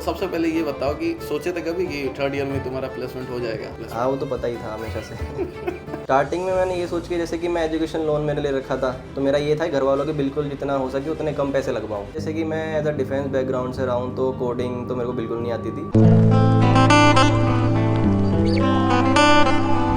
सबसे पहले ये बताओ कि सोचे थे कभी कि थर्ड ईयर में तुम्हारा प्लेसमेंट हो जाएगा? हाँ, वो तो पता ही था हमेशा से। स्टार्टिंग में मैंने ये सोच के, जैसे कि मैं एजुकेशन लोन मैंने ले रखा था, तो मेरा ये था घर वालों के बिल्कुल जितना हो सके उतने कम पैसे लगवाऊँ। जैसे कि मैं एज अ डिफेंस बैकग्राउंड से रहा हूँ, तो कोडिंग तो मेरे को बिल्कुल नहीं आती थी।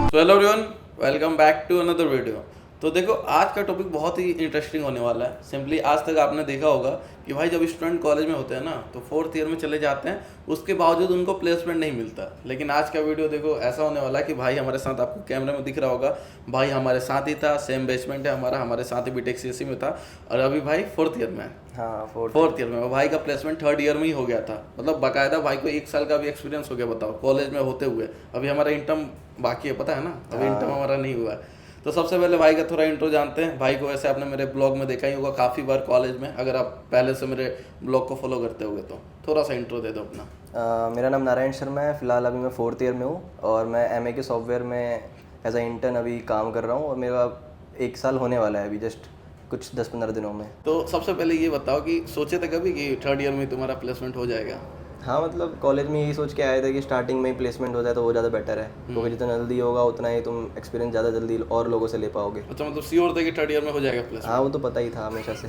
तो hello everyone, welcome back to another video. तो देखो, आज का टॉपिक बहुत ही इंटरेस्टिंग होने वाला है। सिंपली आज तक आपने देखा होगा कि भाई जब स्टूडेंट कॉलेज में होते हैं ना, तो फोर्थ ईयर में चले जाते हैं, उसके बावजूद उनको प्लेसमेंट नहीं मिलता। लेकिन आज का वीडियो देखो ऐसा होने वाला है कि भाई हमारे साथ, आपको कैमरे में दिख रहा होगा, भाई हमारे साथ ही था, सेम बेसमेंट है हमारा, हमारे साथ ही बीटेक सीएससी में था, और अभी भाई फोर्थ ईयर में है। हाँ, फोर्थ ईयर में वो भाई का प्लेसमेंट थर्ड ईयर में ही हो गया था। मतलब बाकायदा भाई को 1 साल का भी एक्सपीरियंस हो गया, बताओ, कॉलेज में होते हुए। अभी हमारा इंटर्म बाकी है, पता है ना, अभी इंटर्म हमारा नहीं हुआ है। तो सबसे पहले भाई का थोड़ा इंट्रो जानते हैं। भाई को वैसे आपने मेरे ब्लॉग में देखा ही होगा काफ़ी बार कॉलेज में, अगर आप पहले से मेरे ब्लॉग को फॉलो करते होगे तो थोड़ा सा इंट्रो दे दो अपना। मेरा नाम नारायण शर्मा है। फ़िलहाल अभी मैं फोर्थ ईयर में हूँ और मैं एमए के सॉफ्टवेयर में एज अ इंटर्न अभी काम कर रहा हूँ, और मेरा 1 साल होने वाला है अभी जस्ट कुछ 10-15 दिनों में। तो सबसे पहले ये बताओ कि सोचे थे कभी कि थर्ड ईयर में तुम्हारा प्लेसमेंट हो जाएगा? हाँ, मतलब कॉलेज में यही सोच के आए थे कि स्टार्टिंग में ही प्लेसमेंट हो जाए तो वो ज़्यादा बेटर है, क्योंकि जितना जल्दी होगा उतना ही तुम एक्सपीरियंस ज़्यादा जल्दी और लोगों से ले पाओगे। अच्छा, मतलब श्योर थे कि थर्ड ईयर में हो जाएगा प्लेसमेंट? हाँ, वो तो पता ही था हमेशा से।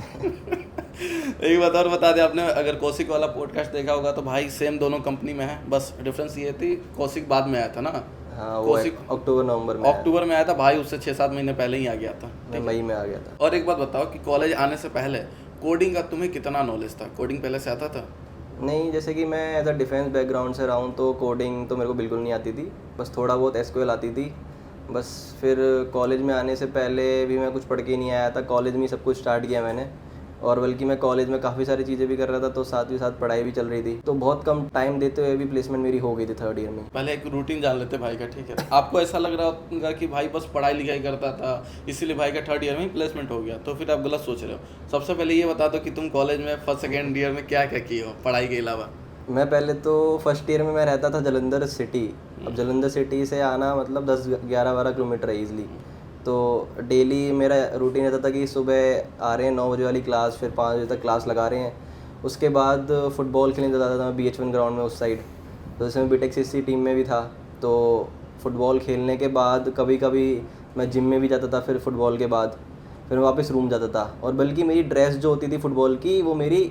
एक बात और बता दें, आपने अगर कौशिक वाला पॉडकास्ट देखा होगा तो भाई सेम दोनों कंपनी में है, बस डिफरेंस ये थी कौशिक बाद में आया था ना। हाँ, वो अक्टूबर में आया था भाई, उससे 6-7 महीने पहले ही आ गया था। मैं मई में आ गया था। और एक बात बताओ कि कॉलेज आने से पहले कोडिंग का तुम्हें कितना नॉलेज था? कोडिंग पहले से आता था? नहीं, जैसे कि मैं एज अ डिफेंस बैकग्राउंड से रहा हूँ, तो कोडिंग तो मेरे को बिल्कुल नहीं आती थी। बस थोड़ा बहुत एसक्यूएल आती थी बस। फिर कॉलेज में आने से पहले भी मैं कुछ पढ़ के नहीं आया था, कॉलेज में ही सब कुछ स्टार्ट किया मैंने। और बल्कि मैं कॉलेज में काफ़ी सारी चीज़ें भी कर रहा था, तो साथ ही साथ पढ़ाई भी चल रही थी, तो बहुत कम टाइम देते हुए भी प्लेसमेंट मेरी हो गई थी थर्ड ईयर में। पहले एक रूटीन जान लेते भाई का, ठीक है? आपको ऐसा लग रहा होगा कि भाई बस पढ़ाई लिखाई करता था इसीलिए भाई का थर्ड ईयर में ही प्लेसमेंट हो गया, तो फिर आप गलत सोच रहे हो। सबसे पहले ये बता दो कि तुम कॉलेज में फर्स्ट सेकेंड ईयर में क्या क्या किए हो पढ़ाई के अलावा? मैं पहले तो फर्स्ट ईयर में मैं रहता था जलंधर सिटी। अब जलंधर सिटी से आना मतलब 10-11-12 किलोमीटर है ईजिली। तो डेली मेरा रूटीन रहता था कि सुबह आ रहे हैं 9 बजे वाली क्लास, फिर 5 बजे तक क्लास लगा रहे हैं। उसके बाद फुटबॉल खेलने जाता था मैं BH1 ग्राउंड में उस साइड, तो जैसे मैं बीटेक सीएससी टीम में भी था। तो फुटबॉल खेलने के बाद कभी कभी मैं जिम में भी जाता था, फिर फुटबॉल के बाद फिर मैं वापस रूम जाता था। और बल्कि मेरी ड्रेस जो होती थी फुटबॉल की, वो मेरी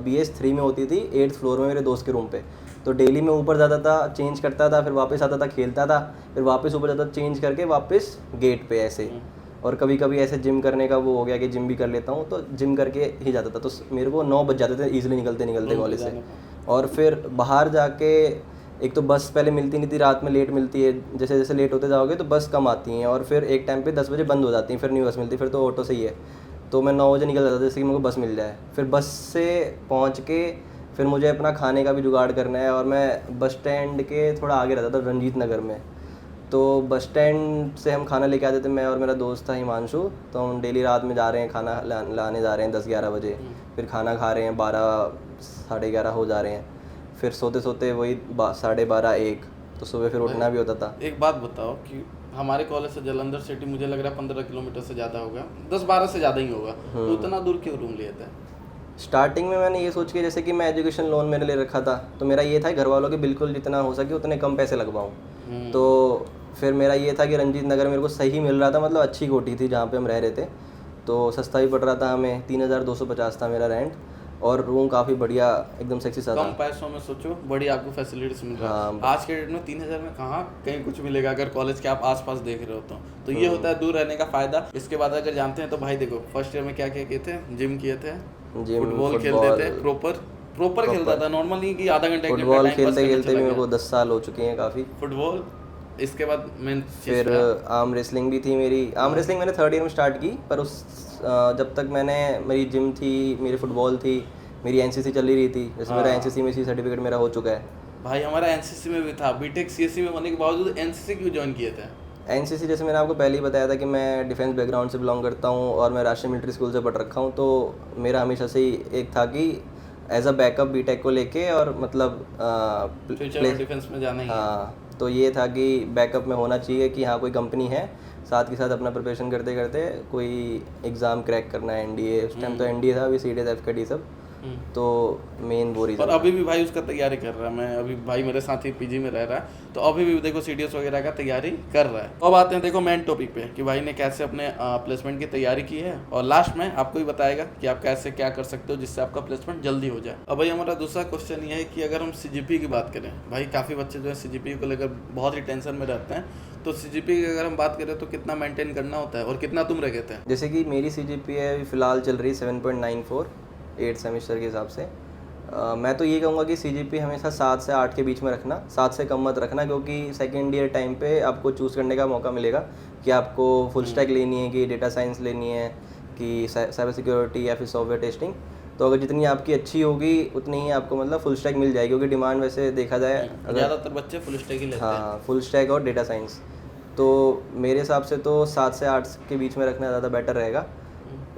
BS3 में होती थी, 8th फ्लोर में मेरे दोस्त के रूम पे। तो डेली मैं ऊपर जाता था, चेंज करता था, फिर वापस आता था, खेलता था, फिर वापस ऊपर जाता था, चेंज करके वापस गेट पे ऐसे। और कभी कभी ऐसे जिम करने का वो हो गया कि जिम भी कर लेता हूँ, तो जिम करके ही जाता था। तो मेरे को 9 बज जाते थे ईजिली निकलते कॉलेज से। और फिर बाहर जाके, एक तो बस पहले मिलती नहीं थी, रात में लेट मिलती है, जैसे जैसे लेट होते जाओगे तो बस कम आती हैं, और फिर एक टाइम पे 10 बजे बंद हो जाती हैं, फिर नहीं बस मिलती, फिर तो ऑटो से ही है। तो मैं 9 बजे निकल जाता था, जैसे कि मेरे को बस मिल जाए। फिर बस से पहुंच के फिर मुझे अपना खाने का भी जुगाड़ करना है, और मैं बस स्टैंड के थोड़ा आगे रहता था, रंजीत नगर में। तो बस स्टैंड से हम खाना लेके आते थे, मैं और मेरा दोस्त था हिमांशु। तो हम डेली रात में जा रहे हैं, खाना लाने जा रहे हैं 10-11 बजे, फिर खाना खा रहे हैं 12-11:30 हो जा रहे हैं, फिर सोते सोते वही 12:30-1। तो सुबह फिर उठना भी होता था। एक बात बताओ कि हमारे कॉलेज से जलंधर सिटी मुझे लग रहा है 15 किलोमीटर से ज़्यादा होगा, 10-12 से ज़्यादा ही होगा, तो इतना दूर क्यों रूम लिए थे? स्टार्टिंग में मैंने ये सोच के, जैसे कि मैं एजुकेशन लोन मैंने ले रखा था, तो मेरा ये था घर वालों के बिल्कुल जितना हो सके उतने कम पैसे लगवाऊँ। तो फिर मेरा ये था कि रंजीत नगर मेरे को सही मिल रहा था, मतलब अच्छी कोठी थी जहाँ पे हम रह रहे थे, तो सस्ता भी पड़ रहा था हमें। 3250 था मेरा रेंट, और रूम काफ़ी बढ़िया एकदम सेक्सी सा था। कम पैसों में सोचो, बड़ी आपको फैसिलिटीज मिल रहा है। हाँ। आज के डेट में 3000 में कहाँ कहीं कुछ मिलेगा, अगर कॉलेज के आप आसपास देख रहे हो तो ये होता है दूर रहने का फायदा। इसके बाद अगर जानते हैं तो भाई देखो, फर्स्ट ईयर में क्या क्या किए थे? जिम किए थे, फुटबॉल खेलते थे, प्रॉपर खेलता था, नॉर्मल नहीं कि आधा घंटे फुटबॉल खेलते खेलते भी मेरे को 10 साल हो चुके हैं काफ़ी। फुटबॉल, इसके बाद मेन फिर आर्म रेसलिंग भी थी मेरी। आर्म रेसलिंग मैंने थर्ड ईयर में स्टार्ट की, पर उस जब तक मेरी जिम थी, मेरी फुटबॉल थी, मेरी एनसीसी चल ही रही थी। जैसे मेरा एनसीसी में सर्टिफिकेट मेरा हो चुका है। भाई हमारा एनसीसी में भी था, बीटेक सीएससी में होने के बावजूद एनसीसी क्यों ज्वाइन किए थे? एनसीसी, जैसे मैंने आपको पहले ही बताया था कि मैं डिफेंस बैकग्राउंड से बिलोंग करता हूँ, और मैं राष्ट्रीय मिलिट्री स्कूल से पढ़ रखा हूँ। तो मेरा हमेशा से ही एक था कि एज अ बैकअप बीटेक को लेके, और मतलब फ्यूचर में डिफेंस में जाना ही है। हाँ, तो ये था कि बैकअप में होना चाहिए कि हाँ कोई कंपनी है, साथ के साथ अपना प्रिपरेशन करते करते कोई एग्ज़ाम क्रैक करना है, एनडीए। उस टाइम तो एनडीए था, अभी सीडीएस एफकेडी सब। तो मेन वो और रीज़न। अभी भी भाई उसका तैयारी कर रहा है। मैं अभी भाई मेरे साथ ही पीजी में रह रहा है, तो अभी भी देखो सीडीएस वगैरह का तैयारी कर रहा है। अब आते हैं देखो मेन टॉपिक पे कि भाई ने कैसे अपने प्लेसमेंट की तैयारी की है, और लास्ट में आपको ही बताएगा कि आप कैसे क्या कर सकते हो जिससे आपका प्लेसमेंट जल्दी हो जाए। अब भाई हमारा दूसरा क्वेश्चन ये है कि अगर हम सीजीपी की बात करें, भाई काफ़ी बच्चे जो है सीजीपी को लेकर बहुत ही टेंशन में रहते हैं, तो सीजीपी की अगर हम बात करें तो कितना मेंटेन करना होता है और कितना तुम रह गए थे? जैसे कि मेरी CGPA अभी फ़िलहाल चल रही 7.94 8 सेमेस्टर के हिसाब से। मैं तो ये कहूँगा कि CGPA हमेशा 7 से 8 के बीच में रखना, 7 से कम मत रखना, क्योंकि सेकेंड ईयर टाइम पे आपको चूज़ करने का मौका मिलेगा कि आपको फुल स्टैक लेनी है कि डेटा साइंस लेनी है कि साइबर सिक्योरिटी या फिर सॉफ्टवेयर टेस्टिंग। तो अगर जितनी आपकी अच्छी होगी उतनी ही आपको मतलब फुल स्टैक मिल जाएगी, क्योंकि डिमांड वैसे देखा जाए अगर ज़्यादातर बच्चे फुल स्टैक ही लेते हैं। हाँ फुल स्टैक और डेटा साइंस। तो मेरे हिसाब से तो 7 से 8 के बीच में रखना ज़्यादा बेटर रहेगा।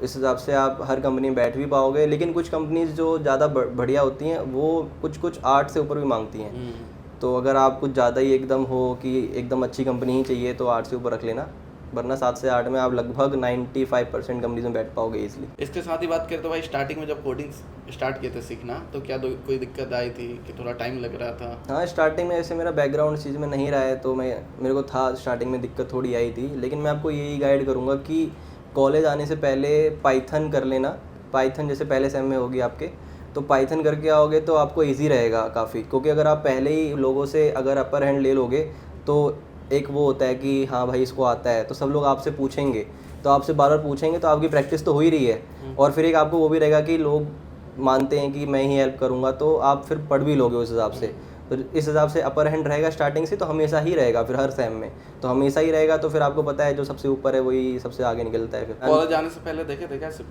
इस हिसाब से आप हर कंपनी में बैठ भी पाओगे, लेकिन कुछ कंपनीज जो ज़्यादा बढ़िया होती हैं वो कुछ 8 से ऊपर भी मांगती हैं। तो अगर आप कुछ ज़्यादा ही एकदम हो कि एकदम अच्छी कंपनी ही चाहिए तो 8 से ऊपर रख लेना, वरना 7 से 8 में आप लगभग 95% कंपनीज में बैठ पाओगे इसलिए। इसके साथ ही बात करें तो भाई स्टार्टिंग में जब कोडिंग स्टार्ट किए थे सीखना, तो क्या कोई दिक्कत आई थी कि थोड़ा टाइम लग रहा था? हाँ स्टार्टिंग में ऐसे मेरा बैकग्राउंड इस चीज़ में नहीं रहा है, तो मेरे को था स्टार्टिंग में दिक्कत थोड़ी आई थी, लेकिन मैं आपको यही गाइड करूँगा कि कॉलेज आने से पहले पाइथन कर लेना। पाइथन जैसे पहले सेम में होगी आपके, तो पाइथन करके आओगे तो आपको इजी रहेगा काफ़ी, क्योंकि अगर आप पहले ही लोगों से अगर अपर हैंड ले लोगे तो एक वो होता है कि हाँ भाई इसको आता है, तो सब लोग आपसे पूछेंगे, तो आपसे बार बार पूछेंगे तो आपकी प्रैक्टिस तो हो ही रही है। और फिर एक आपको वो भी रहेगा कि लोग मानते हैं कि मैं ही हेल्प करूँगा, तो आप फिर पढ़ भी लोगे उस हिसाब से। तो इस हिसाब से अपर हैंड रहेगा स्टार्टिंग से, तो हमेशा ही रहेगा फिर हर सेम में, तो हमेशा ही रहेगा। तो फिर आपको पता है जो सबसे ऊपर है वही सबसे आगे निकलता है। फिर कॉलेज आने से पहले देखे थे क्या C++?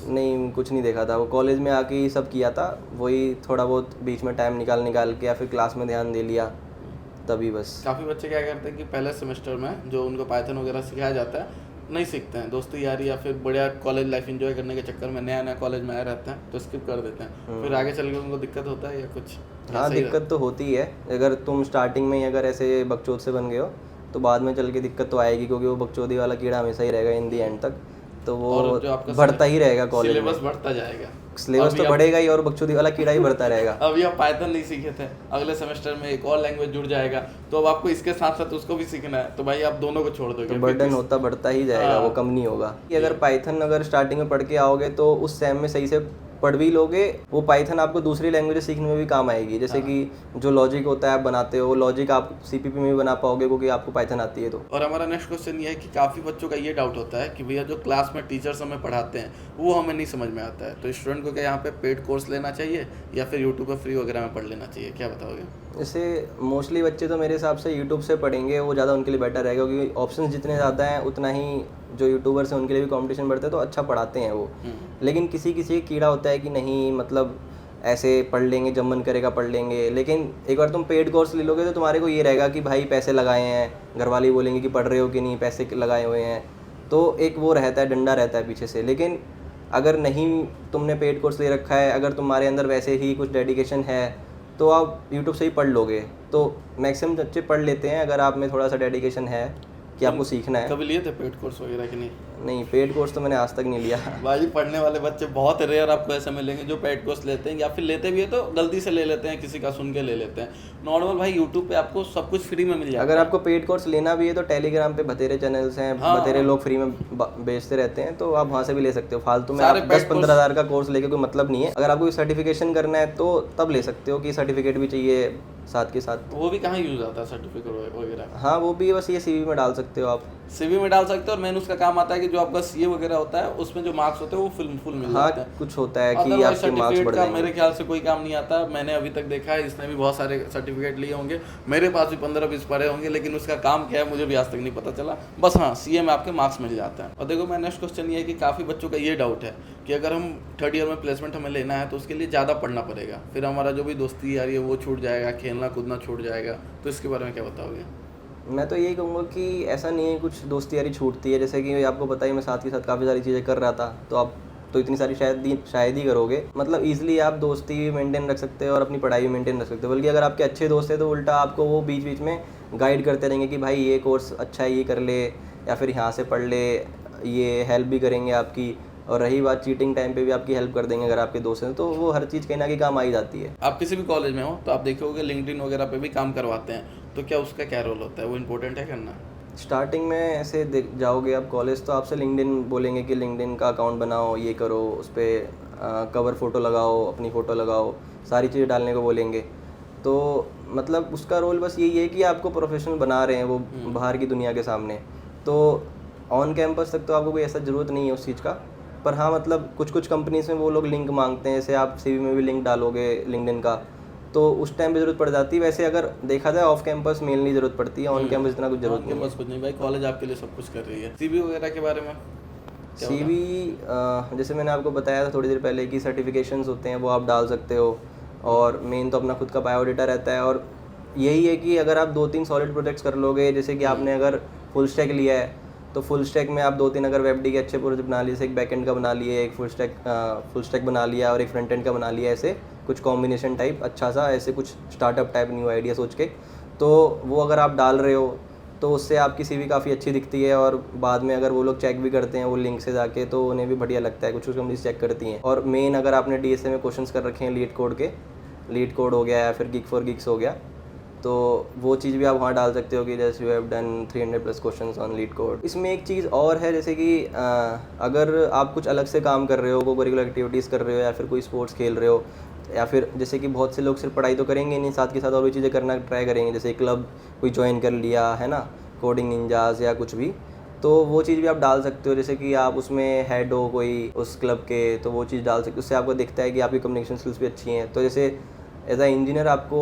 नहीं कुछ नहीं देखा था, वो कॉलेज में आके ही सब किया था, वही थोड़ा बहुत बीच में टाइम निकाल के या फिर क्लास में ध्यान दे लिया, तभी बस। काफ़ी बच्चे क्या करते हैं कि पहले सेमेस्टर में जो उनको पाइथन वगैरह सिखाया जाता है नहीं सीखते हैं, दोस्ती यारी या फिर बढ़िया कॉलेज लाइफ एंजॉय करने के चक्कर में नया कॉलेज में आए रहते हैं तो स्किप कर देते हैं। फिर आगे चल के उनको दिक्कत होता है या कुछ? हाँ दिक्कत तो होती है, अगर तुम स्टार्टिंग में ही अगर ऐसे बकचोद से बन गए हो तो बाद में चल के दिक्कत तो आएगी, क्योंकि वो बकचोदी वाला कीड़ा हमेशा ही रहेगा इन दी एंड तक, तो वो बढ़ता ही रहेगा कॉलेज में। सिलेबस बढ़ता जाएगा, सिलेबस तो बढ़ेगा ही और बकचोदी वाला कीड़ा ही बढ़ता रहेगा। अभी आप पाइथन नहीं सीखे थे, अगले सेमेस्टर में एक और लैंग्वेज जुड़ जाएगा, तो अब आपको इसके साथ साथ उसको भी सीखना है, तो भाई आप दोनों को छोड़ दोगे, तो बर्डन होता बढ़ता ही जाएगा, वो कम नहीं होगा। कि अगर पाइथन अगर स्टार्टिंग में पढ़ के आओगे तो उस सेम में सही से पढ़ भी लोगे, वो पाइथन आपको दूसरी लैंग्वेज सीखने में भी काम आएगी। जैसे कि जो लॉजिक होता है आप बनाते हो, वो लॉजिक आप सीपीपी में भी बना पाओगे क्योंकि आपको पाइथन आती है तो। और हमारा नेक्स्ट क्वेश्चन ये है कि काफ़ी बच्चों का ये डाउट होता है कि भैया जो क्लास में टीचर्स हमें पढ़ाते हैं वो हमें नहीं समझ में आता है, तो स्टूडेंट को क्या यहाँ पे पेड कोर्स लेना चाहिए या फिर यूट्यूब पर फ्री वगैरह में पढ़ लेना चाहिए, क्या बताओगे? जैसे मोस्टली बच्चे तो मेरे हिसाब से यूट्यूब से पढ़ेंगे, वो ज़्यादा उनके लिए बेटर रहेगा, क्योंकि ऑप्शंस जितने ज़्यादा हैं उतना ही जो यूट्यूबर्स हैं उनके लिए भी कंपटीशन बढ़ता है, तो अच्छा पढ़ाते हैं वो। लेकिन किसी किसी कीड़ा होता है कि नहीं मतलब ऐसे पढ़ लेंगे जब मन करेगा पढ़ लेंगे, लेकिन एक बार तुम पेड कोर्स ले लोगे तो तुम्हारे को ये रहेगा कि भाई पैसे लगाए हैं, घर वाले बोलेंगे कि पढ़ रहे हो कि नहीं, पैसे लगाए हुए हैं, तो एक वो रहता है, डंडा रहता है पीछे से। लेकिन अगर नहीं तुमने पेड कोर्स ले रखा है, अगर तुम्हारे अंदर वैसे ही कुछ डेडिकेशन है तो आप यूट्यूब से ही पढ़ लोगे। तो मैक्सिमम बच्चे पढ़ लेते हैं अगर आप में थोड़ा सा डेडिकेशन है कि आपको सीखना है। कभी लिए थे पेड कोर्स वगैरह कि नहीं? नहीं पेड कोर्स तो मैंने आज तक नहीं लिया। भाई पढ़ने वाले बच्चे बहुत रेयर आपको ऐसे मिलेंगे जो पेड कोर्स लेते हैं, या फिर लेते भी है तो गलती से ले लेते हैं, किसी का सुन के ले लेते हैं। नॉर्मल भाई यूट्यूब पे आपको सब कुछ फ्री में मिल जाएगा। अगर आपको पेड कोर्स लेना भी है तो टेलीग्राम पे बतेरे चैनल्स हैं, बतेरे लोग फ्री में बेचते रहते हैं, तो आप वहाँ से भी ले सकते हो। फालतू में आप 10-15 हज़ार का कोर्स लेके कोई मतलब नहीं है। अगर आपको सर्टिफिकेशन करना है तो तब ले सकते हो कि सर्टिफिकेट भी चाहिए साथ के साथ। वो भी कहाँ यूज आता है सर्टिफिकेट वगैरह? हाँ वो भी बस ये सीवी में डाल सकते हो आप, सीवी में डाल सकते हो। और मेन उसका काम आता है कि जो आपका सीए वगैरह होता है उसमें जो मार्क्स होते हैं वो फुल मिल जाते हैं। कुछ होता है कि आपके मार्क्स बढ़ जाएंगे। मेरे ख्याल से कोई काम नहीं आता। मैंने अभी तक देखा है, इसने भी बहुत सारे सर्टिफिकेट लिए होंगे, मेरे पास भी 15-20 पड़े होंगे, लेकिन उसका काम क्या है मुझे भी आज तक नहीं पता चला। बस हाँ सीए में आपके मार्क्स मिल जाता है। और देखो मैं नेक्स्ट क्वेश्चन ये है कि काफ़ी बच्चों का ये डाउट है कि अगर हम थर्ड ईयर में प्लेसमेंट हमें लेना है तो उसके लिए ज़्यादा पढ़ना पड़ेगा, फिर हमारा जो भी दोस्ती यारी है वो छूट जाएगा, खेलना कूदना छूट जाएगा, तो इसके बारे में क्या बताओगे? मैं तो यही कहूँगा कि ऐसा नहीं है कुछ दोस्ती यारी छूटती है। जैसे कि आपको पता ही मैं साथ के साथ काफ़ी सारी चीज़ें कर रहा था, तो आप तो इतनी सारी शायद ही करोगे। मतलब ईजिली आप दोस्ती भी मेंटेन रख सकते हो और अपनी पढ़ाई भी मेंटेन रख सकते हो। बल्कि अगर आपके अच्छे दोस्त हैं तो उल्टा आपको वो बीच बीच में गाइड करते रहेंगे कि भाई ये कोर्स अच्छा है, ये कर ले, या फिर यहाँ से पढ़ ले, ये हेल्प भी करेंगे आपकी। और रही बात चीटिंग टाइम पे भी आपकी हेल्प कर देंगे अगर आपके दोस्त हैं, तो वो हर चीज़ कहीं ना कहीं काम आ ही जाती है। आप किसी भी कॉलेज में हो तो आप देखे होगे लिंक्डइन वगैरह पे भी काम करवाते हैं, तो क्या उसका क्या रोल होता है, वो इम्पोर्टेंट है करना? स्टार्टिंग में ऐसे जाओगे आप कॉलेज तो आपसे लिंक्डइन बोलेंगे कि लिंक्डइन का अकाउंट बनाओ, ये करो, उस पर कवर फ़ोटो लगाओ, अपनी फ़ोटो लगाओ, सारी चीज़ें डालने को बोलेंगे। तो मतलब उसका रोल बस यही है कि आपको प्रोफेशनल बना रहे हैं वो बाहर की दुनिया के सामने। तो ऑन कैंपस तक तो आपको कोई ऐसा ज़रूरत नहीं है उस चीज़ का, पर हाँ मतलब कुछ कुछ कंपनीज में वो लोग लिंक मांगते हैं, जैसे आप सीवी में भी लिंक डालोगे लिंक्डइन का, तो उस टाइम पे ज़रूरत पड़ जाती है। वैसे अगर देखा जाए ऑफ कैंपस मेनली ज़रूरत पड़ती है, ऑन कैंपस इतना कुछ ज़रूरत नहीं है। बस कुछ नहीं भाई, कॉलेज आपके लिए सब कुछ कर रही है। सीवी वगैरह के बारे में क्या होगा? सीवी जैसे मैंने आपको बताया था थोड़ी देर पहले कि सर्टिफिकेशंस होते हैं वो आप डाल सकते हो, और मेन तो अपना खुद का बायोडाटा रहता है। और यही है कि अगर आप 2-3 सॉलिड प्रोजेक्ट्स कर लोगे, जैसे कि आपने अगर फुल स्टैक लिया है तो फुल स्टैक में आप 2-3 अगर वेब डी के अच्छे प्रोजेक्ट बना लिए, जैसे एक बैकएंड का बना लिए, एक फुल स्टैक बना लिया और एक फ्रंट एंड का बना लिया, ऐसे कुछ कॉम्बिनेशन टाइप अच्छा सा, ऐसे कुछ स्टार्टअप टाइप न्यू आइडिया सोच के, तो वो अगर आप डाल रहे हो तो उससे आपकी सीवी काफ़ी अच्छी दिखती है। और बाद में अगर वो लोग चेक भी करते हैं वो लिंक से जाके, तो उन्हें भी बढ़िया लगता है, कुछ कुछ कंपनीज चेक करती हैं। और मेन अगर आपने डीएसए में क्वेश्चंस कर रखे हैं लीड कोड के, लीड कोड हो गया या फिर गिग फॉर गिग्स हो गया, तो वो चीज़ भी आप वहाँ डाल सकते हो कि जैसे you have done 300+ questions on leet code. इसमें एक चीज़ और है, जैसे कि अगर आप कुछ अलग से काम कर रहे हो, को करिकुलर एक्टिविटीज़ कर रहे हो या फिर कोई स्पोर्ट्स खेल रहे हो, या फिर जैसे कि बहुत से लोग सिर्फ पढ़ाई तो करेंगे नहीं, साथ के साथ और भी चीज़ें करना ट्राई करेंगे, जैसे क्लब कोई ज्वाइन कर लिया है ना, कोडिंग निंजास या कुछ भी, तो वो चीज़ भी आप डाल सकते हो। जैसे कि आप उसमें हेड हो कोई उस क्लब के, तो वो चीज़ डाल सकते हो, उससे आपको दिखता है कि आपकी कम्युनिकेशन स्किल्स भी अच्छी हैं। तो जैसे एज अ इंजीनियर आपको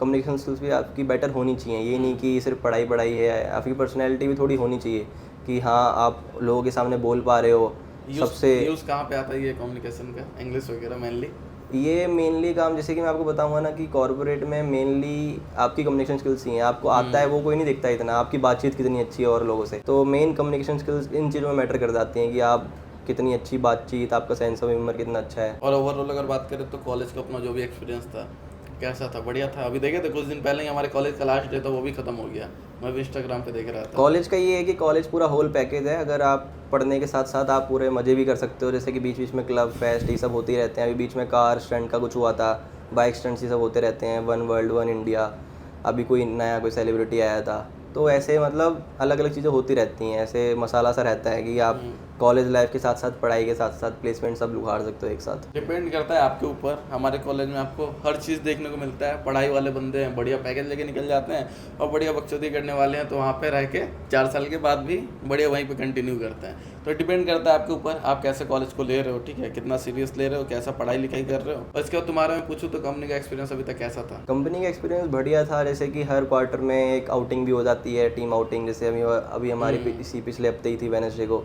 कम्युनिकेशन स्किल्स भी आपकी बेटर होनी चाहिए, ये नहीं कि सिर्फ पढ़ाई पढ़ाई है, आपकी पर्सनैलिटी भी थोड़ी होनी चाहिए कि हाँ आप लोगों के सामने बोल पा रहे हो। सबसे यूज़ कहाँ पे आता है ये कम्युनिकेशन का, इंग्लिश वगैरह मेनली? ये मेनली काम, जैसे कि मैं आपको बताऊंगा ना कि कॉर्पोरेट में मेनली आपकी कम्युनिकेशन स्किल्स ही हैं, आपको आता है वो कोई नहीं दिखता इतना, आपकी बातचीत कितनी अच्छी है और लोगों से, तो मेन कम्युनिकेशन स्किल्स इन चीज़ों में मैटर कर जाती हैं कि आप कितनी अच्छी बातचीत, आपका सेंस ऑफ ह्यूमर कितना अच्छा है। और ओवरऑल अगर बात करें तो कॉलेज का अपना जो भी एक्सपीरियंस था कैसा था? बढ़िया था? अभी देखे थे कुछ दिन पहले ही हमारे कॉलेज का लास्ट डे था, वो भी खत्म हो गया, मैं भी इंस्टाग्राम पे देख रहा था। कॉलेज का ये है कि कॉलेज पूरा होल पैकेज है, अगर आप पढ़ने के साथ साथ आप पूरे मज़े भी कर सकते हो, जैसे कि बीच बीच में क्लब फेस्ट ये सब होते ही रहते हैं। अभी बीच में कार स्टंट का कुछ हुआ था, बाइक स्टंट्स ये सब होते रहते हैं, वन वर्ल्ड वन इंडिया, अभी कोई नया कोई सेलिब्रिटी आया था, तो ऐसे मतलब अलग अलग चीज़ें होती रहती हैं, ऐसे मसाला सा रहता है कि आप कॉलेज लाइफ के साथ साथ पढ़ाई के साथ साथ प्लेसमेंट सब उखाड़ सकते हो एक साथ। डिपेंड करता है आपके ऊपर। हमारे कॉलेज में आपको हर चीज़ देखने को मिलता है, पढ़ाई वाले बंदे हैं बढ़िया पैकेज लेके निकल जाते हैं, और बढ़िया बकचोदी करने वाले हैं तो वहाँ पे रह के 4 साल के बाद भी बढ़िया वहीं पे कंटिन्यू करते हैं। तो डिपेंड करता है आपके ऊपर, आप कैसे कॉलेज को ले रहे हो, ठीक है, कितना सीरियस ले रहे हो, कैसा पढ़ाई लिखाई कर रहे हो। और इसके बाद तुम्हारे में पूछूँ तो कंपनी का एक्सपीरियंस अभी तक कैसा था? कंपनी का एक्सपीरियंस बढ़िया था, जैसे कि हर क्वार्टर में एक आउटिंग भी हो जाती है, टीम आउटिंग, जैसे अभी हमारी पिछले हफ्ते ही थी वेडनेसडे को,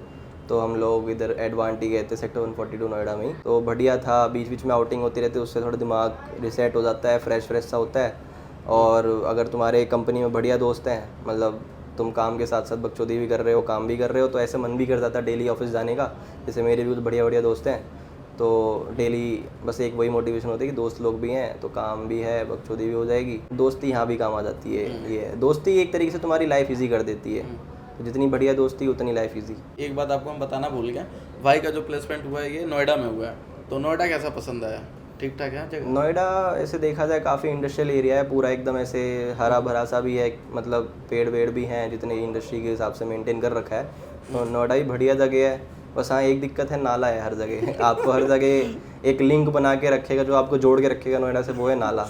तो हम लोग इधर एडवांटी गए थे सेक्टर 142 नोएडा में ही, तो बढ़िया था, बीच बीच में आउटिंग होती रहती है, उससे थोड़ा दिमाग रिसेट हो जाता है, फ्रेश फ्रेश सा होता है। और अगर तुम्हारे कंपनी में बढ़िया दोस्त हैं, मतलब तुम काम के साथ साथ बकचोदी भी कर रहे हो, काम भी कर रहे हो, तो ऐसे मन भी कर जाता है डेली ऑफिस जाने का। जैसे मेरे भी बढ़िया बढ़िया दोस्त हैं, तो डेली बस एक वही मोटिवेशन होती है कि दोस्त लोग भी हैं तो काम भी है, बकचोदी भी हो जाएगी, दोस्ती यहाँ भी काम आ जाती है। ये दोस्ती एक तरीके से तुम्हारी लाइफ ईजी कर देती है, तो जितनी बढ़िया दोस्ती उतनी लाइफ ईजी। एक बात आपको हम बताना भूल गए, भाई का जो प्लेसमेंट हुआ है ये नोएडा में हुआ है, तो नोएडा कैसा पसंद आया? ठीक ठाक है जगह? नोएडा ऐसे देखा जाए काफ़ी इंडस्ट्रियल एरिया है, पूरा एकदम ऐसे हरा भरा सा भी है, मतलब पेड़ वेड़ भी हैं जितने इंडस्ट्री के हिसाब से मेंटेन कर रखा है, तो नोएडा ही बढ़िया जगह है। बस हाँ एक दिक्कत है, नाला है हर जगह आपको हर जगह एक लिंक बना के रखेगा जो आपको जोड़ के रखेगा नोएडा से, वो है नाला।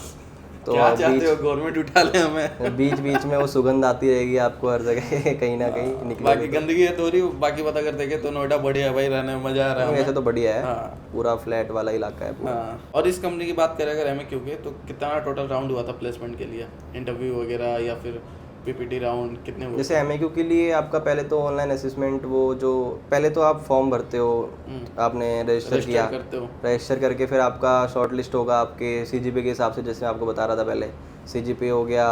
तो क्या चाहते हो, गवर्नमेंट उठा ले हमें? बीच बीच में वो सुगंध आती रहेगी आपको हर जगह कहीं ना कहीं निकले। बाकी गंदगी है थोड़ी, बाकी पता कर देखे तो नोएडा बढ़िया है भाई, रहने में मजा आ रहा है। ऐसे तो बढ़िया है, हाँ। पूरा फ्लैट वाला इलाका है पूरा। हाँ। और इस कंपनी की बात करें अगर एमएक्यू के, तो कितना टोटल राउंड हुआ था प्लेसमेंट के लिए, इंटरव्यू वगैरह या फिर पीपीटी राउंड, कितने हुए? जैसे एमएक्यू के लिए आपका पहले तो ऑनलाइन असेसमेंट, वो जो पहले तो आप फॉर्म भरते हो, आपने रजिस्टर किया, करते हो, रजिस्टर करके फिर आपका शॉर्ट लिस्ट होगा आपके सीजीपीए के हिसाब से, जैसे मैं आपको बता रहा था पहले, सीजीपीए हो गया,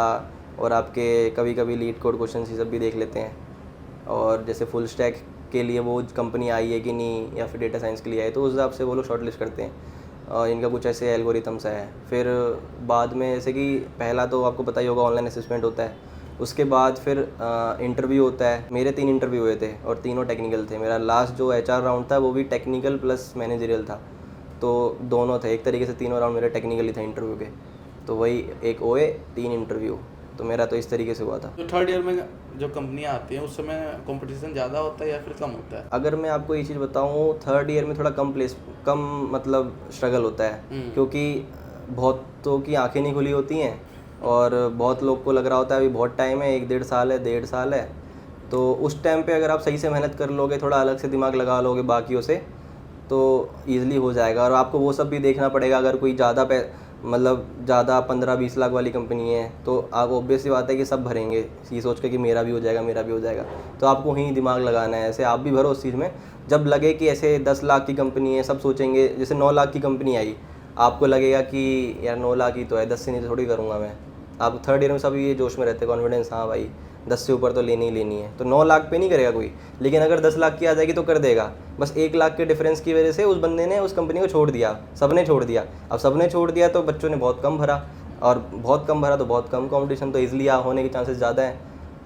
और आपके कभी कभी लीड कोड क्वेश्चन ये सब भी देख लेते हैं। और जैसे फुल स्टैक के लिए वो कंपनी आई है कि नहीं, या फिर डेटा साइंस के लिए आई, तो उस हिसाब से वो लोग शॉर्ट लिस्ट करते हैं। और इनका कुछ ऐसे एल्गोरिथम्स है। फिर बाद में जैसे कि पहला तो आपको पता ही होगा ऑनलाइन असेसमेंट होता है, उसके बाद फिर इंटरव्यू होता है। मेरे 3 इंटरव्यू हुए थे और तीनों टेक्निकल थे। मेरा लास्ट जो HR राउंड था वो भी टेक्निकल प्लस मैनेजरियल था, तो दोनों थे। एक तरीके से तीनों राउंड मेरे टेक्निकल ही थे इंटरव्यू के। तो वही एक OA 3 इंटरव्यू, तो मेरा तो इस तरीके से हुआ था। तो थर्ड ईयर में जो कंपनियां आती हैं उस समय कंपटीशन ज़्यादा होता है या फिर कम होता है? अगर मैं आपको ये चीज़ बताऊँ, थर्ड ईयर में थोड़ा कम मतलब स्ट्रगल होता है, क्योंकि बहुतों की आंखें नहीं खुली होती हैं और बहुत लोग को लग रहा होता है अभी बहुत टाइम है, 1-1.5 साल है, 1.5 साल है। तो उस टाइम पे अगर आप सही से मेहनत कर लोगे, थोड़ा अलग से दिमाग लगा लोगे बाकियों से, तो ईज़िली हो जाएगा। और आपको वो सब भी देखना पड़ेगा। अगर कोई मतलब ज़्यादा 15-20 लाख वाली कंपनी है तो आप ऑब्वियस सी बात है कि सब भरेंगे ये सोच के कि मेरा भी हो जाएगा, मेरा भी हो जाएगा। तो आपको वहीं दिमाग लगाना है। ऐसे आप भी भरो उस चीज़ में। जब लगे कि ऐसे 10 लाख की कंपनी है, सब सोचेंगे, जैसे 9 लाख की कंपनी आई, आपको लगेगा कि यार 9 लाख ही तो है, 10 से नहीं तो थोड़ी करूँगा मैं। आप थर्ड ईयर में सब ये जोश में रहते, कॉन्फिडेंस, हाँ भाई 10 से ऊपर तो लेनी ही लेनी है। तो 9 लाख पे नहीं करेगा कोई, लेकिन अगर 10 लाख की आ जाएगी तो कर देगा। बस 1 लाख के डिफरेंस की वजह से उस बंदे ने उस कंपनी को छोड़ दिया, सबने छोड़ दिया। अब सबने छोड़ दिया तो बच्चों ने बहुत कम भरा, और बहुत कम भरा तो बहुत कम कंपटीशन, तो ईजिली होने के चांसेस ज़्यादा हैं।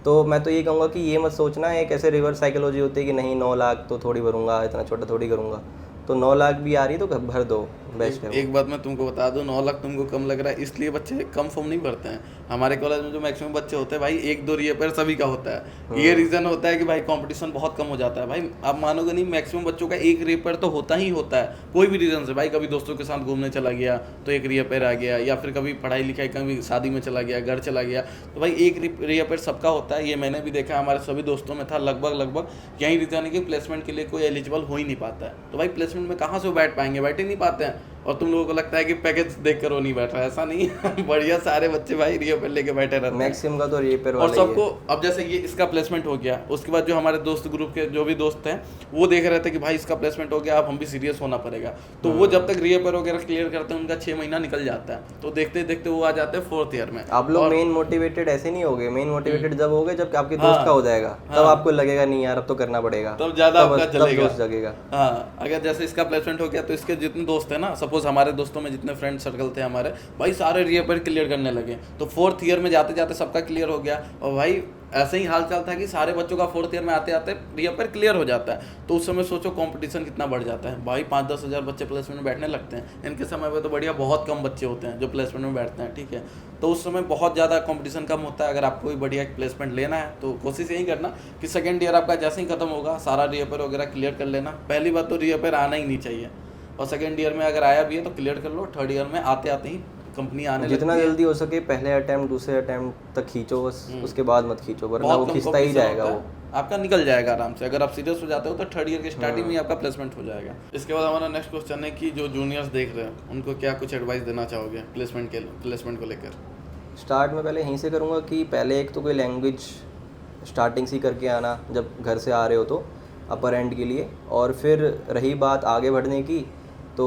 तो मैं तो ये कहूँगा कि ये मत सोचना एक ऐसे रिवर्स साइकोलॉजी होती है कि नहीं 9 लाख तो थोड़ी भरूंगा, इतना छोटा थोड़ी करूँगा। तो 9 लाख भी आ रही तो भर दो, बेस्ट है। एक बात मैं तुमको बता दूं, 9 लाख तुमको कम लग रहा है इसलिए बच्चे कम फॉर्म नहीं भरते हैं। हमारे कॉलेज में जो मैक्सिमम बच्चे होते हैं भाई 1-2 रीअपेयर सभी का होता है। ये रीज़न होता है कि भाई कंपटीशन बहुत कम हो जाता है। भाई आप मानोगे नहीं, मैक्सिमम बच्चों का 1 रीअपेयर तो होता ही होता है, कोई भी रीज़न से। भाई कभी दोस्तों के साथ घूमने चला गया तो 1 रीअपेयर आ गया, या फिर कभी पढ़ाई लिखाई कभी शादी में चला गया, घर चला गया, तो भाई 1 रीअपेयर सबका होता है। ये मैंने भी देखा, हमारे सभी दोस्तों में था लगभग। यही रीज़न है कि प्लेसमेंट के लिए कोई एलिजिबल हो ही नहीं पाता है। तो भाई प्लेसमेंट में कहाँ से वो बैठ पाएंगे, बैठ ही नहीं पाते हैं। और तुम लोगों को लगता है कि पैकेज देख कर वो नहीं बैठ रहा है, ऐसा नहीं है। बढ़िया सारे बच्चे भाई रीअपेयर लेके बैठे रहते हैं। मैक्सिमम का तो रीअपेयर और वाला ही है। सबको अब जैसे ये इसका प्लेसमेंट हो गया, उसके बाद जो हमारे दोस्त ग्रुप के जो भी दोस्त हैं वो देख रहे थे कि भाई इसका प्लेसमेंट हो गया, अब हम भी सीरियस होना पड़ेगा। तो वो जब तक रीअपेयर वगैरह क्लियर करते हैं उनका 6 महीना निकल जाता है। तो देखते देखते वो आ जाते हैं 4th ईयर में। आप लोग मेन मोटिवेटेड ऐसे नहीं होगे। मेन मोटिवेटेड जब होगे जब आपके दोस्त का हो जाएगा, तब आपको लगेगा नहीं यार अब तो करना पड़ेगा, तब ज्यादा आपका चलेगा, दोस्त जगेगा। हाँ, अगर जैसे इसका प्लेसमेंट हो गया तो इसके जितने दोस्त हैं ना, सपोज हमारे दोस्तों में जितने फ्रेंड सर्कल थे हमारे, भाई सारे रीअपेयर क्लियर करने लगे। तो 4th ईयर में जाते जाते सबका क्लियर हो गया। और भाई ऐसे ही हाल चाल था कि सारे बच्चों का 4th ईयर में आते आते रीअपेयर क्लियर हो जाता है। तो उस समय सोचो कंपटीशन कितना बढ़ जाता है। भाई 5-10 हज़ार बच्चे प्लेसमेंट में बैठने लगते हैं। इनके समय में तो बढ़िया बहुत कम बच्चे होते हैं जो प्लेसमेंट में बैठते हैं, ठीक है। तो उस समय बहुत ज़्यादा कंपटीशन कम होता है। अगर आपको कोई बढ़िया प्लेसमेंट लेना है तो कोशिश यही करना कि 2nd ईयर आपका जैसे ही खत्म होगा सारा रीअपेयर वगैरह क्लियर कर लेना। पहली बात तो रीअपेयर आना ही नहीं चाहिए, और 2nd ईयर में अगर आया भी है तो क्लियर कर लो। 3rd ईयर में आते आते ही कंपनी आने जितना लगती है। जल्दी हो सके पहले अटेम्प्ट दूसरे अटेम्प्ट तक खींचो बस, उसके बाद मत खींचो, वरना बहुत वो कम खींचता ही competition जाएगा। होता वो है, आपका निकल जाएगा आराम से। अगर आप सीरियस हो जाते हो तो 3rd ईयर के स्टार्टिंग में ही आपका प्लेसमेंट हो जाएगा। इसके बाद हमारा नेक्स्ट क्वेश्चन है कि जो जूनियर्स देख रहे हैं उनको क्या कुछ एडवाइस देना चाहोगे प्लेसमेंट को लेकर? स्टार्ट में पहले यहीं से करूँगा कि पहले एक तो कोई लैंग्वेज स्टार्टिंग से करके आना जब घर से आ रहे हो तो, अपर एंड के लिए। और फिर रही बात आगे बढ़ने की, तो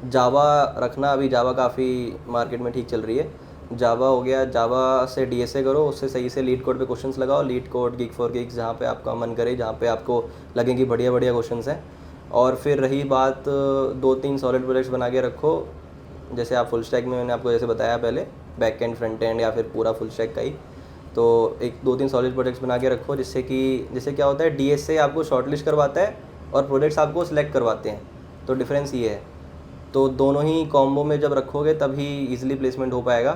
जावा रखना। अभी जावा काफ़ी मार्केट में ठीक चल रही है। जावा हो गया, जावा से DSA करो, उससे सही से लीड कोड पे क्वेश्चंस लगाओ। Leet code, gig for gigs, जहाँ पे आपका मन करे, जहाँ पे आपको लगे कि बढ़िया बढ़िया क्वेश्चंस हैं। और फिर रही बात 2-3 सॉलिड प्रोजेक्ट्स बना के रखो। जैसे आप फुल स्टैक में मैंने आपको जैसे बताया पहले, बैक एंड फ्रंट एंड या फिर पूरा फुल स्टैक का ही, तो एक 2-3 सॉलिड प्रोजेक्ट्स बना के रखो, जिससे कि जैसे क्या होता है DSA आपको शॉर्टलिस्ट करवाता है और प्रोजेक्ट्स आपको सिलेक्ट करवाते हैं। तो डिफरेंस ये है। तो दोनों ही कॉम्बो में जब रखोगे तभी ईजिली प्लेसमेंट हो पाएगा।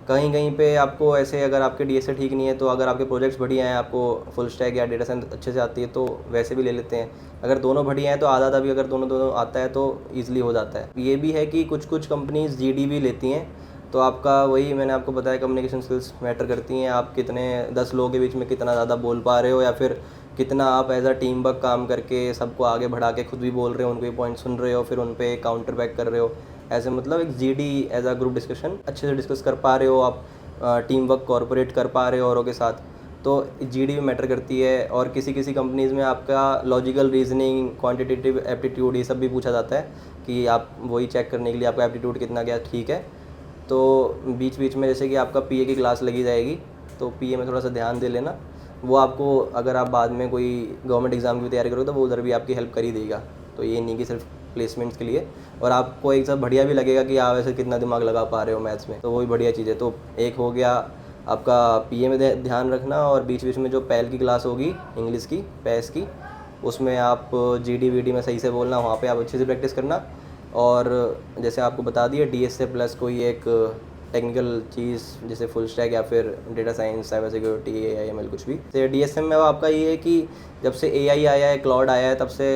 कहीं कहीं पे आपको ऐसे, अगर आपके DSA ठीक नहीं है तो अगर आपके प्रोजेक्ट्स बढ़िया हैं, आपको फुल स्टैक या डेटा साइंस अच्छे से आती है तो वैसे भी ले लेते हैं। अगर दोनों बढ़िया हैं तो आधा भी अगर दोनों आता है तो ईजिली हो जाता है। ये भी है कि कुछ कंपनीज GD भी लेती हैं, तो आपका वही मैंने आपको बताया कम्युनिकेशन स्किल्स मैटर करती हैं। आप कितने 10 लोगों के बीच में कितना ज़्यादा बोल पा रहे हो, या फिर कितना आप एज अ टीम वर्क काम करके सबको आगे बढ़ा के खुद भी बोल रहे हो, उनके पॉइंट सुन रहे हो, फिर उन पे काउंटर बैक कर रहे हो। ऐसे मतलब एक GD as a group discussion अच्छे से डिस्कस कर पा रहे हो आप, टीम वर्क कॉर्पोरेट कर पा रहे हो औरों के साथ, तो GD भी मैटर करती है। और किसी कंपनीज़ में आपका लॉजिकल रीजनिंग, क्वांटिटेटिव एप्टीट्यूड, ये सब भी पूछा जाता है कि आप वही चेक करने के लिए आपका एप्टीट्यूड कितना क्या ठीक है। तो बीच बीच में जैसे कि आपका PA की क्लास लगी जाएगी, तो PA में थोड़ा सा ध्यान दे लेना। वो आपको अगर आप बाद में कोई गवर्नमेंट एग्ज़ाम की तैयारी करोगे तो वो उधर भी आपकी हेल्प कर ही देगा। तो ये नहीं कि सिर्फ प्लेसमेंट्स के लिए, और आपको एक सब बढ़िया भी लगेगा कि आप ऐसे कितना दिमाग लगा पा रहे हो मैथ्स में, तो वो भी बढ़िया चीज़ है। तो एक हो गया आपका पीए में ध्यान रखना, और बीच बीच में जो पैल की क्लास होगी इंग्लिश की, पैस की, उसमें आप जीडी वीडी में सही से बोलना, वहाँ पे आप अच्छे से प्रैक्टिस करना। और जैसे आपको बता दिया डीएस से प्लस कोई एक टेक्निकल चीज़ जैसे फुल स्टैक या फिर data science, cyber security, AIML कुछ भी। तो डीएसएम में आपका ये है कि जब से एआई आया है, क्लाउड आया है, तब से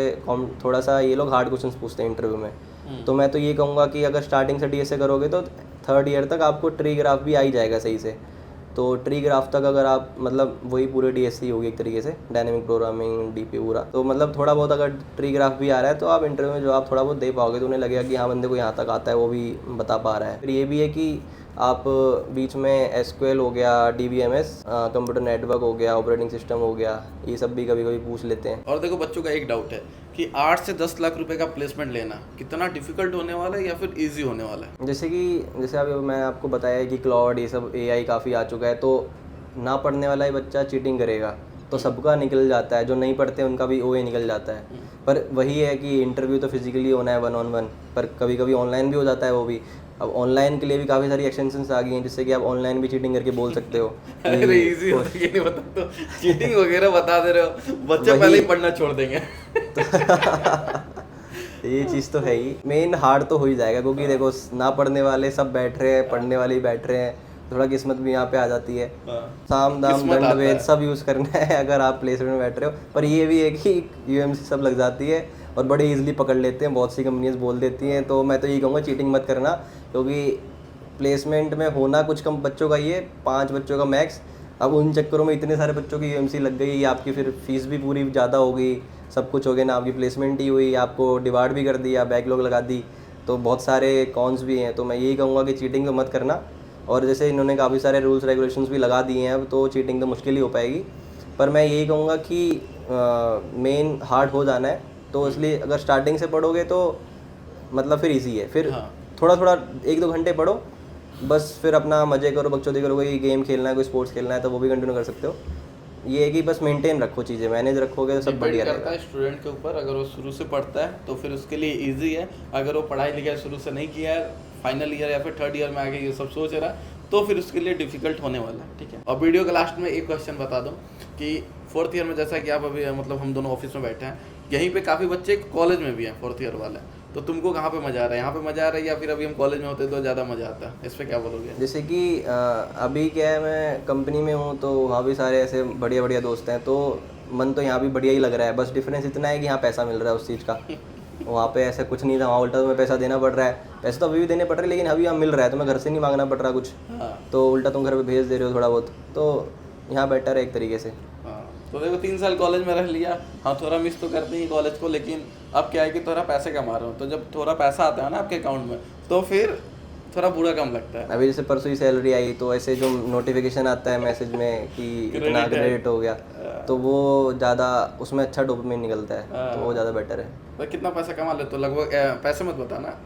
थोड़ा सा ये लोग हार्ड क्वेश्चंस पूछते हैं इंटरव्यू में। तो मैं तो ये कहूँगा कि अगर स्टार्टिंग से डीएसए करोगे तो थर्ड ईयर तक आपको ट्री ग्राफ भी आ ही जाएगा सही से। तो ट्री ग्राफ तक अगर आप मतलब वही पूरे डीएससी होगी एक तरीके से, डायनेमिक प्रोग्रामिंग, डीपी पूरा। तो मतलब थोड़ा बहुत अगर ट्री ग्राफ भी आ रहा है तो आप इंटरव्यू में जवाब थोड़ा बहुत दे पाओगे, तो उन्हें लगेगा कि हाँ बंदे को यहाँ तक आता है, वो भी बता पा रहा है। फिर ये भी है कि आप बीच में एसक्यूएल हो गया, डीबीएमएस, कंप्यूटर नेटवर्क हो गया, ऑपरेटिंग सिस्टम हो गया, ये सब भी कभी कभी पूछ लेते हैं। और देखो बच्चों का एक डाउट है कि 8 से 10 लाख रुपए का प्लेसमेंट लेना कितना डिफिकल्ट होने वाला है या फिर इजी होने वाला है? जैसे अभी मैं आपको बताया कि क्लाउड ये सब एआई काफ़ी आ चुका है, तो ना पढ़ने वाला ही बच्चा चीटिंग करेगा तो सबका निकल जाता है, जो नहीं पढ़ते उनका भी ओए निकल जाता है। पर वही है कि इंटरव्यू तो फिजिकली होना है 1-on-1, पर कभी कभी ऑनलाइन भी हो जाता है वो भी। अब ऑनलाइन के लिए भी काफ़ी सारी एक्सटेंशंस आ गई हैं, जिससे कि आप ऑनलाइन भी चीटिंग करके बोल सकते हो। अरे इजी होता है, ये नहीं बता तो चीटिंग वगैरह बता दे रहे हो, बच्चे पहले ही पढ़ना छोड़ देंगे। ये चीज़ तो है ही, मेन हार्ड तो हो ही जाएगा, क्योंकि देखो ना पढ़ने वाले सब बैठ रहे हैं, पढ़ने वाले ही बैठ रहे हैं, थोड़ा किस्मत भी यहाँ पे आ जाती है। साम दाम दंड भेद सब यूज़ करना है अगर आप प्लेसमेंट में बैठ रहे हो। पर ये भी है कि यूएमसी सब लग जाती है और बड़े इजीली पकड़ लेते हैं, बहुत सी कंपनीज बोल देती हैं। तो मैं तो ये कहूँगा चीटिंग मत करना, क्योंकि प्लेसमेंट में होना कुछ कम बच्चों का ही है, 5 बच्चों का मैक्स। अब उन चक्करों में इतने सारे बच्चों की यूएमसी लग गई, आपकी फिर फीस भी पूरी ज़्यादा हो गई, सब कुछ हो गया ना, आपकी प्लेसमेंट ही हुई, आपको डिवार्ड भी कर दिया, बैकलॉग लगा दी, तो बहुत सारे कॉन्स भी हैं। तो मैं यही कहूँगा कि चीटिंग तो मत करना। और जैसे इन्होंने काफ़ी सारे रूल्स रेगुलेशंस भी लगा दिए हैं अब, तो चीटिंग तो मुश्किल ही हो पाएगी। पर मैं यही कहूँगा कि मेन हार्ड हो जाना है, तो इसलिए अगर स्टार्टिंग से पढ़ोगे तो मतलब फिर इजी है। फिर थोड़ा थोड़ा 1-2 घंटे पढ़ो बस, फिर अपना मज़े करो, बकचोदी करो, कोई गेम खेलना है, कोई स्पोर्ट्स खेलना है तो वो भी कंटिन्यू कर सकते हो। ये है कि बस मेंटेन रखो चीज़ें, मैनेज रखोगे तो सब बढ़िया रहता है स्टूडेंट के ऊपर। अगर वो शुरू से पढ़ता है तो फिर उसके लिए इजी है, अगर वो पढ़ाई लिखाई शुरू से नहीं किया है, फाइनल ईयर या फिर थर्ड ईयर में आके ये सब सोच रहा है, तो फिर उसके लिए डिफिकल्ट होने वाला है। ठीक है, और वीडियो के लास्ट में एक क्वेश्चन बता दूं कि 4th ईयर में जैसा कि आप अभी मतलब हम दोनों ऑफिस में बैठे हैं, यहीं पे काफ़ी बच्चे कॉलेज में भी हैं 4th ईयर वाले, तो तुमको कहाँ पे मज़ा आ रहा है? यहाँ पे मज़ा आ रहा है या फिर अभी हम कॉलेज में होते तो ज़्यादा मज़ा आता? इस पर क्या बोलोगे? जैसे कि अभी क्या है, मैं कंपनी में हूँ तो वहाँ भी सारे ऐसे बढ़िया बढ़िया दोस्त हैं, तो मन तो यहाँ भी बढ़िया ही लग रहा है। बस डिफरेंस इतना है कि यहाँ पैसा मिल रहा है उस चीज़ का, वहाँ पे ऐसा कुछ नहीं था, वहाँ उल्टा तुम्हें पैसा देना पड़ रहा है। पैसे तो अभी भी देने पड़ रहे हैं, लेकिन अभी यहाँ मिल रहा है, तुम्हें घर से नहीं मांगना पड़ रहा कुछ, तो उल्टा तुम घर पे भेज दे रहे हो थोड़ा बहुत, तो यहाँ बेटर है एक तरीके से। तो देखो 3 साल कॉलेज में रह लिया, हाँ थोड़ा मिस तो करते ही कॉलेज को, लेकिन अब क्या है कि थोड़ा पैसे कमा रहे हो, तो जब थोड़ा पैसा आता है ना आपके अकाउंट में तो फिर थोड़ा बुरा कम लगता है। अभी जैसे परसों ही सैलरी आई तो ऐसे जो नोटिफिकेशन आता है मैसेज में कि इतना क्रेडिट हो गया, तो वो ज़्यादा उसमें अच्छा डोपामिन निकलता है, तो वो ज़्यादा बेटर है। तो कितना पैसा कमा ले? तो लगभग पैसे मत बताना,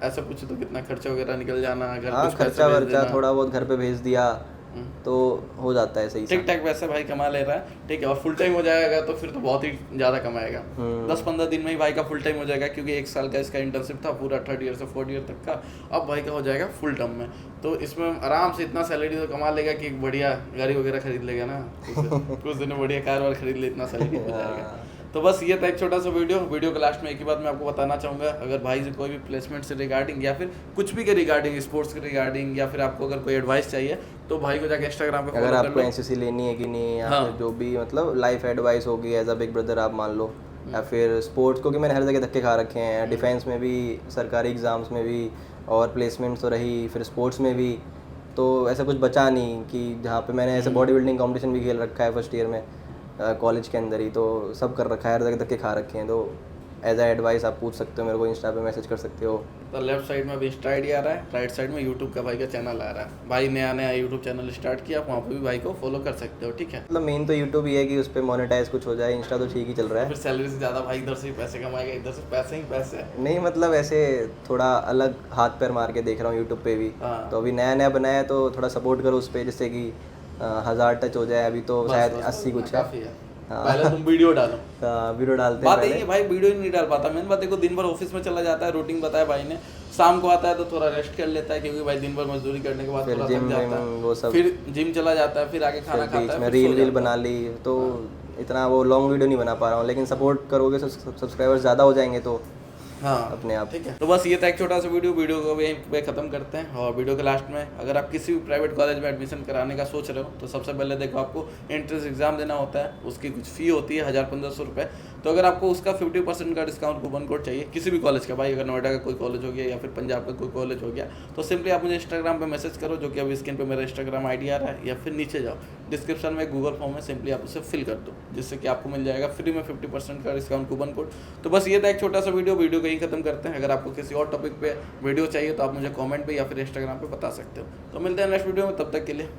ऐसा पूछे तो कितना खर्चा वगैरह निकल जाना, अगर हाँ खर्चा वर्चा थोड़ा बहुत घर पे भेज दिया तो हो जाता है सही। ठीक ठाक वैसे भाई कमा ले रहा है, ठीक है, और फुल टाइम हो जाएगा तो फिर तो बहुत ही ज़्यादा कमाएगा। 10-15 दिन में ही भाई का फुल टाइम हो जाएगा, क्योंकि 1 साल का इसका इंटर्नशिप था पूरा 3rd ईयर से 4th ईयर तक का, अब भाई का हो जाएगा फुल टर्म में। तो इसमें आराम से इतना सैलरी तो कमा लेगा कि एक बढ़िया गाड़ी वगैरह खरीद लेगा ना, कुछ दिन में बढ़िया कार वार खरीद ले, इतना सैलरी हो जाएगा। तो बस ये था एक छोटा सा वीडियो के लास्ट में एक ही बात मैं आपको बताना चाहूँगा, अगर भाई से कोई भी प्लेसमेंट से रिगार्डिंग या फिर कुछ भी के रिगार्डिंग, स्पोर्ट्स के रिगार्डिंग, या फिर आपको अगर कोई एडवाइस चाहिए तो भाई को जाके इंस्टाग्राम पे अगर आपको एनसीसी लेनी है कि नहीं, या फिर जो भी मतलब लाइफ एडवाइस होगी एज अ बिग ब्रदर आप मान लो, या फिर स्पोर्ट्स, क्योंकि मैंने हर जगह धक्के खा रखे हैं, डिफेंस में भी, सरकारी एग्ज़ाम्स में भी, और प्लेसमेंट तो रही, फिर स्पोर्ट्स में भी, तो ऐसा कुछ बचा नहीं कि जहाँ पे मैंने ऐसे बॉडी बिल्डिंग कॉम्पिटिशन भी खेल रखा है 1st ईयर में कॉलेज के अंदर ही, तो सब कर रखा है, हर जगह धक्के खा रखे हैं। तो एज आ एडवाइस आप पूछ सकते हो मेरे को, इंस्टा पे मैसेज कर सकते हो। तो लेफ्ट साइड में अभी इंस्टा आईडी आ रहा है, राइट साइड में यूट्यूब का भाई का चैनल आ रहा है। भाई नया यूट्यूब चैनल स्टार्ट किया, आप वहाँ पे भी भाई को फॉलो कर सकते हो, ठीक है। मतलब मेन तो यूट्यूब ही है कि उस पर मोनेटाइज कुछ हो जाए, इंस्टा तो ठीक ही चल रहा है। फिर सैलरी से ज़्यादा भाई इधर से ही पैसे कमाएगा, इधर से पैसे ही पैसे नहीं मतलब ऐसे थोड़ा अलग हाथ पैर मार के देख रहा हूँ यूट्यूब पे भी। तो अभी नया बनाया है तो थोड़ा सपोर्ट करो उस पर, जिससे कि 1000 टच हो जाए। अभी तो शायद 80 कुछ है, पहले तुम वीडियो डालो। वीडियो डालते हैं बात पहले। यही है भाई, वीडियो ही नहीं डाल पाता। मेन बात देखो, दिन भर ऑफिस में चला जाता है, रूटीन बताया भाई ने, शाम को आता है तो थोड़ा रेस्ट कर लेता है, क्योंकि भाई दिन भर मजदूरी करने के बाद फिर थोड़ा जिम थक जाता विम वो है, सब, फिर जिम चला जाता है, फिर आके खाना फिर खाता बीच है, में फिर सो रील वील जाता बना ली, तो इतना वो लॉन्ग वीडियो नहीं बना पा रहा हूँ, लेकिन सपोर्ट करोगे सब्सक्राइबर्स ज़्यादा हो जाएंगे तो है। हाँ अपने आप। ठीक है, तो बस ये था एक छोटा सा वीडियो को यहीं पे खत्म करते हैं। और वीडियो के लास्ट में, अगर आप किसी भी प्राइवेट कॉलेज में एडमिशन कराने का सोच रहे हो, तो सबसे पहले देखो आपको एंट्रेंस एग्जाम देना होता है, उसकी कुछ फ़ी होती है 1000-1500 रुपये। तो अगर आपको उसका 50% का डिस्काउंट कूपन कोड चाहिए किसी भी कॉलेज का, भाई अगर नोएडा का कोई कॉलेज हो गया या फिर पंजाब का कोई कॉलेज हो गया, तो सिंपली आप मुझे इंस्टाग्राम पे मैसेज करो, जो कि अभी स्क्रीन पे मेरा इंस्टाग्राम आईडी आ रहा है, या फिर नीचे जाओ डिस्क्रिप्शन में गूगल फॉर्म है, सिंपली आप उसे फिल कर दो, जिससे कि आपको मिल जाएगा फ्री में 50% का डिस्काउंट कूपन कोड। तो बस ये था एक छोटा सा वीडियो कहीं खत्म करते हैं। अगर आपको किसी और टॉपिक पे वीडियो चाहिए तो आप मुझे कमेंट पे या फिर इंस्टाग्राम पे बता सकते हो। तो मिलते हैं नेक्स्ट वीडियो में, तब तक के लिए